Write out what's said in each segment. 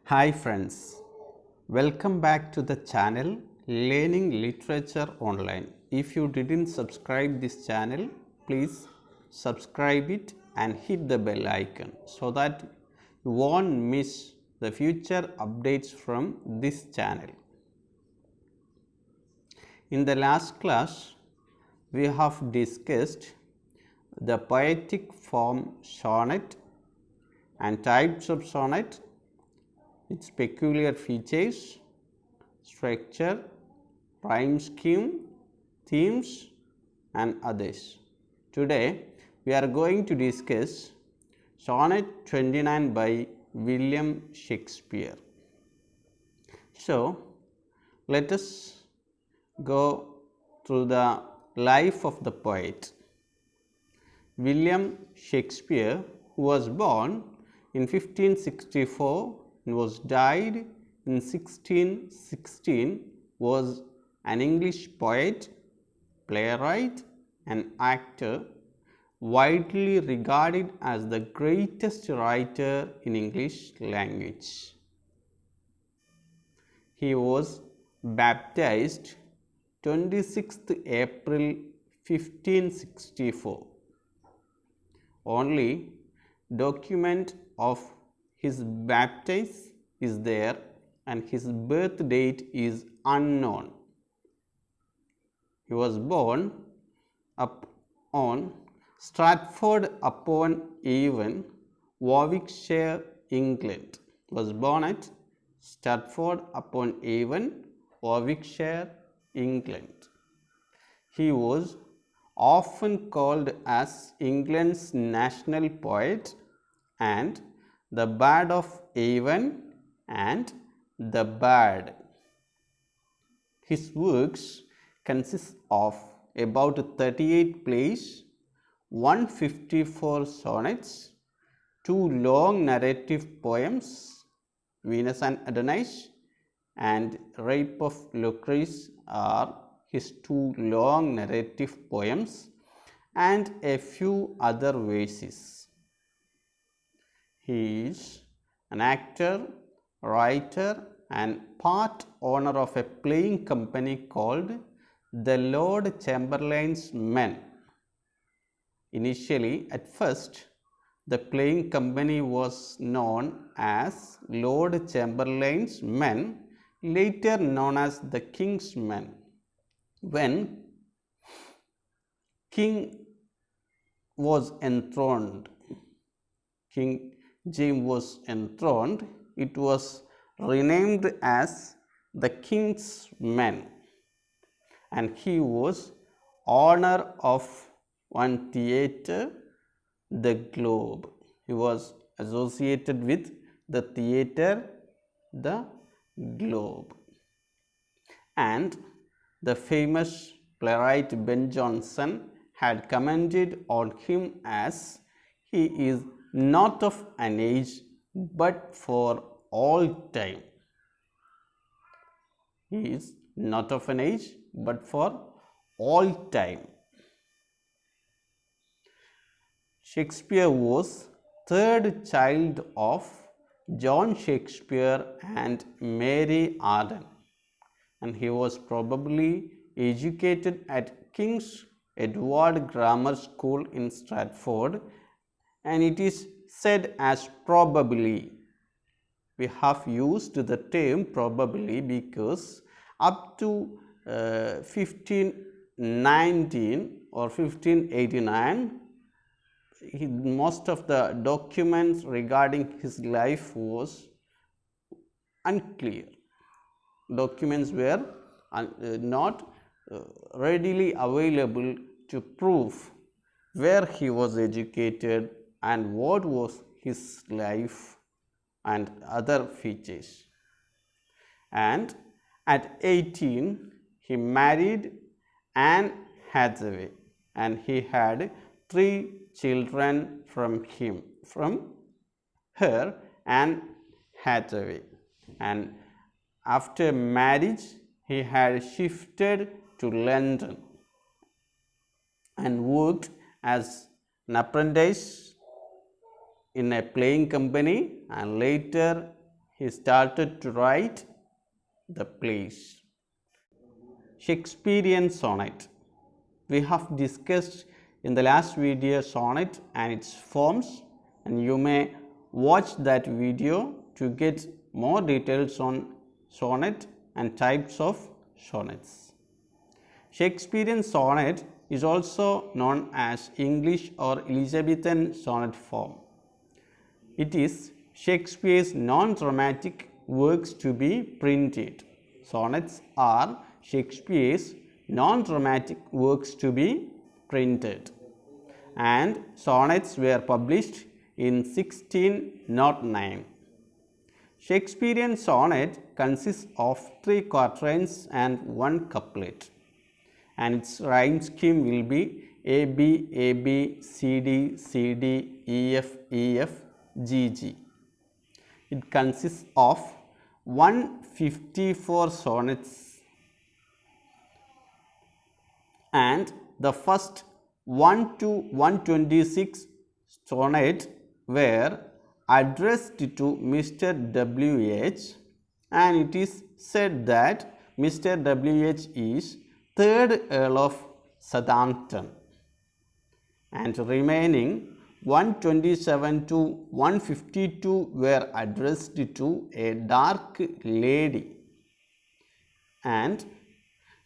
Hi friends, welcome back to the channel Learning Literature Online. If you didn't subscribe this channel, please subscribe it and hit the bell icon so that you won't miss the future updates from this channel. In the last class, we have discussed the poetic form sonnet and types of sonnet, its peculiar features, structure, rhyme scheme, themes and others. Today we are going to discuss Sonnet 29 by William Shakespeare. So let us go through the life of the poet. William Shakespeare, who was born in 1564 and was died in 1616, was an English poet, playwright and actor, widely regarded as the greatest writer in English language. He was baptized 26th April 1564. Only document of his baptism is there and his birth date is unknown. He was born up on Stratford upon Avon, Warwickshire, England. Was born at Stratford upon Avon, Warwickshire, England. He was often called as England's national poet and the Bard of Avon and the Bard. His works consist of about 38 plays, 154 sonnets, 2 long narrative poems, Venus and Adonis and Rape of Lucrece are his 2 long narrative poems, and a few other verses. He is an actor, writer and part owner of a playing company called the Lord Chamberlain's Men. Initially, at first, the playing company was known as Lord Chamberlain's Men, later known as the King's Men. When King was enthroned, King James was enthroned, it was renamed as the King's Men, and he was owner of one theatre, the Globe. He was associated with the theatre, the Globe, and the famous playwright Ben Jonson had commented on him as he is not of an age but for all time. He is not of an age but for all time. Shakespeare was third child of John Shakespeare and Mary Arden, and he was probably educated at King's Edward Grammar School in Stratford, and it is said as probably. We have used the term probably because up to 1519 or 1589, most of the documents regarding his life was unclear. Documents were not readily available to prove where he was educated and what was his life and other features. And at 18 he married Anne Hathaway and he had 3 children from her, Anne Hathaway, and after marriage he had shifted to London and worked as an apprentice in a playing company, and later he started to write the plays. Shakespearean sonnet. We have discussed in the last video sonnet and its forms, and you may watch that video to get more details on sonnet and types of sonnets. Shakespearean sonnet is also known as English or Elizabethan sonnet form. It is Shakespeare's non-dramatic works to be printed. Sonnets are Shakespeare's non-dramatic works to be printed, and sonnets were published in 1609. Shakespearean sonnet consists of 3 quatrains and 1 couplet, and its rhyme scheme will be A B C D E F G G. It consists of 154 sonnets, and the first 1 to 126 sonnet were addressed to Mr. W.H., and it is said that Mr. W.H. is 3rd Earl of Southampton, and remaining 127 to 152 were addressed to a dark lady, and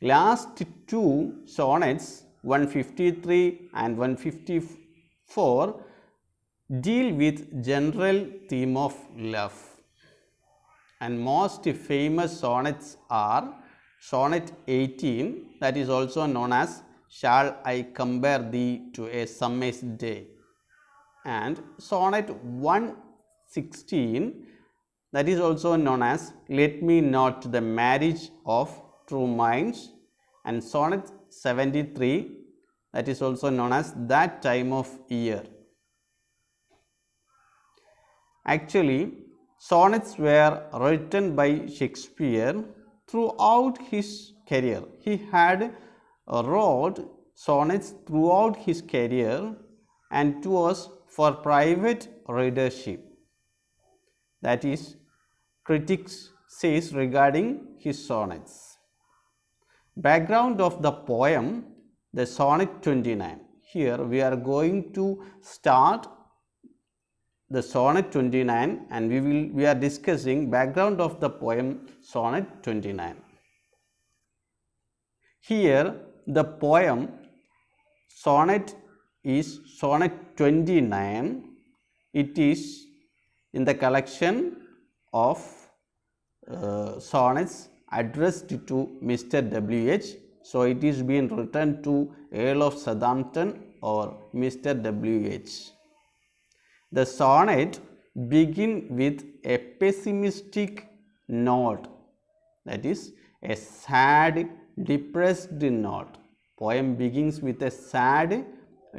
last 2 sonnets 153 and 154 deal with general theme of love, and most famous sonnets are sonnet 18, that is also known as Shall I Compare Thee to a Summer's Day, and sonnet 116, that is also known as Let Me Note the Marriage of True Minds, and sonnet 73, that is also known as That Time of Year. Actually, sonnets were written by Shakespeare throughout his career. He had wrote sonnets throughout his career, and it was for private readership. That is, critics says regarding his sonnets. Background of the poem, the sonnet 29. Here we are going to start the sonnet 29, and we are discussing background of the poem sonnet 29. Here the poem sonnet is sonnet 29. It is in the collection of sonnets addressed to Mr. W.H. So it is being written to Earl of Southampton or Mr. W.H. The sonnet begins with a pessimistic note, that is a sad, depressed note. Poem begins with a sad,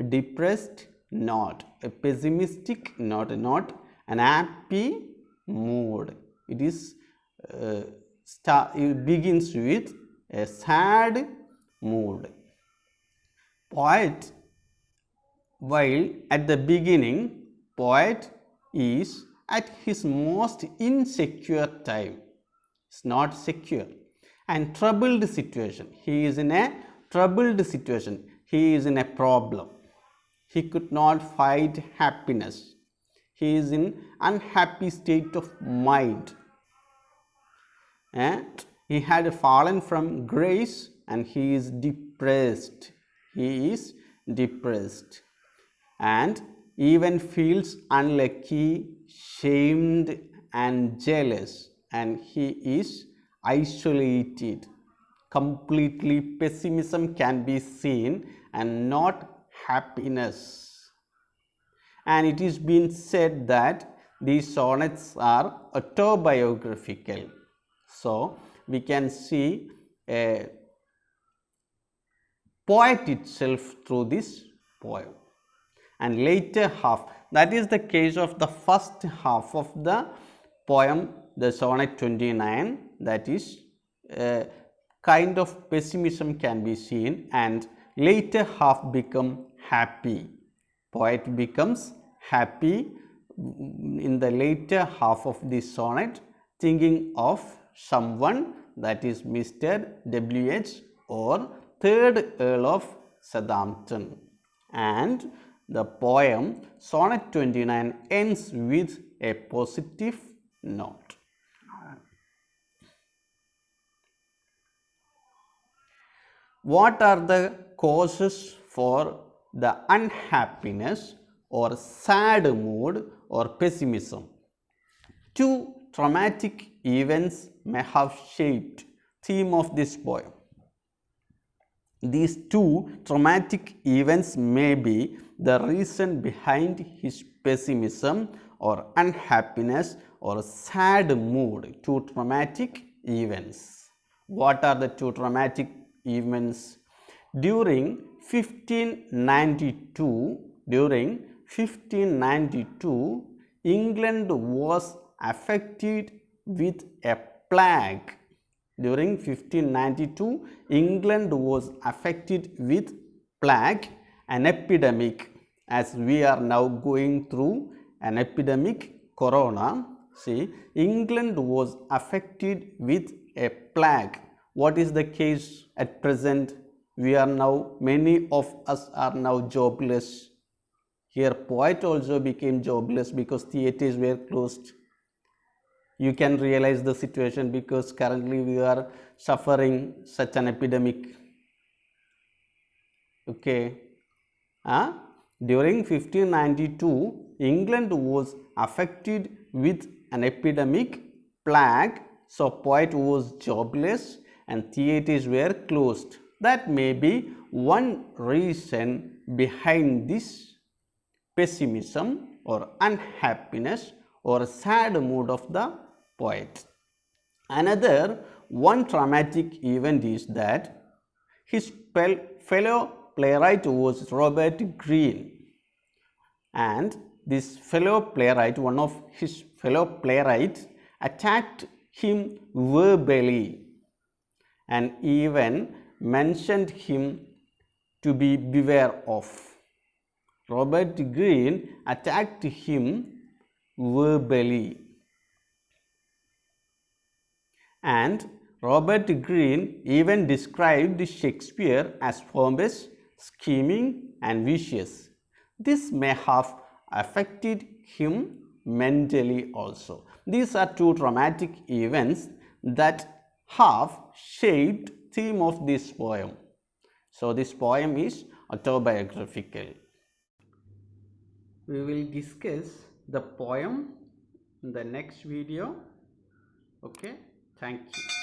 depressed note, a pessimistic note, not an happy mood. It is it begins with a sad mood. Poet, while at the beginning, poet is at his most insecure time. It's not secure and troubled situation. He is in a troubled situation. He is in a problem. He could not find happiness. He is in unhappy state of mind, and he had fallen from grace, and he is depressed. He is depressed and even feels unlucky, shamed and jealous, and he is isolated. Completely pessimism can be seen and not happiness. And it is been said that these sonnets are autobiographical. So we can see a poet itself through this poem. And later half, that is the case of the first half of the poem, the sonnet 29, that is kind of pessimism can be seen, and later half become happy. Poet becomes happy in the later half of this sonnet, thinking of someone, that is Mr. W.H. or 3rd Earl of Southampton. And the poem Sonnet 29 ends with a positive note. What are the causes for the unhappiness or sad mood or pessimism? Two traumatic events may have shaped theme of this poem. These two traumatic events may be the reason behind his pessimism or unhappiness or sad mood. Two traumatic events. What are the two traumatic events? During 1592, England was affected with a plague. During 1592, England was affected with plague, an epidemic, as we are now going through an epidemic, corona. See, England was affected with a plague. What is the case at present? We are now, many of us are now jobless. Here, poet also became jobless because theatres were closed. You can realize the situation because currently we are suffering such an epidemic. Okay. During 1592, England was affected with an epidemic, plague, so poet was jobless and theatres were closed. That may be one reason behind this pessimism or unhappiness or sad mood of the poet. Another one traumatic event is that his fellow playwright was Robert Greene, and this fellow playwright, one of his fellow playwrights, attacked him verbally and even mentioned him to be beware of. Robert Greene attacked him verbally, and Robert Greene even described Shakespeare as pompous, scheming and vicious. This may have affected him mentally also. These are two traumatic events that have shaped theme of this poem. So this poem is autobiographical. We will discuss the poem in the next video. Okay, thank you.